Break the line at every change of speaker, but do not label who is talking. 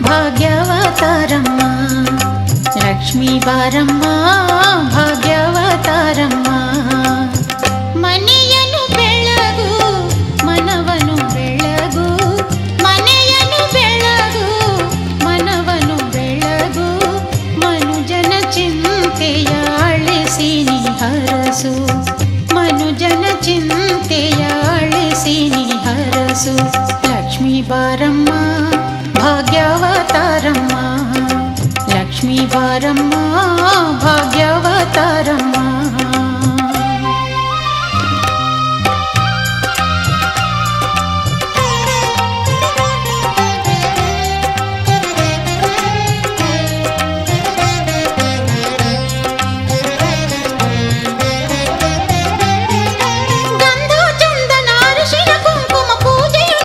ಭಾಗ್ಯವತಾರಮ್ಮ ಲಕ್ಷ್ಮೀ ಬಾರಮ್ಮ ಭಾಗ್ಯವತಾರಮ್ಮ ಮನೆಯನ್ನು ಬೆಳಗು ಮನವನು ಬೆಳಗು ಮನೆಯನ್ನು ಬೆಳಗು ಮನವನು ಬೆಳಗು ಮನುಜನ ಚಿಂತೆಯ ಅಳಿಸಿ ನೀ ಹರಸು ಮನುಜನ ಚಿಂತೆಯ ಅಳಿಸಿ ನೀ ಹರಸು ಲಕ್ಷ್ಮೀ ಬಾರಮ್ಮ ಭಾಗ್ಯವತಾರಮ್ಮ ಲಕ್ಷ್ಮೀ ಬಾರಮ್ಮ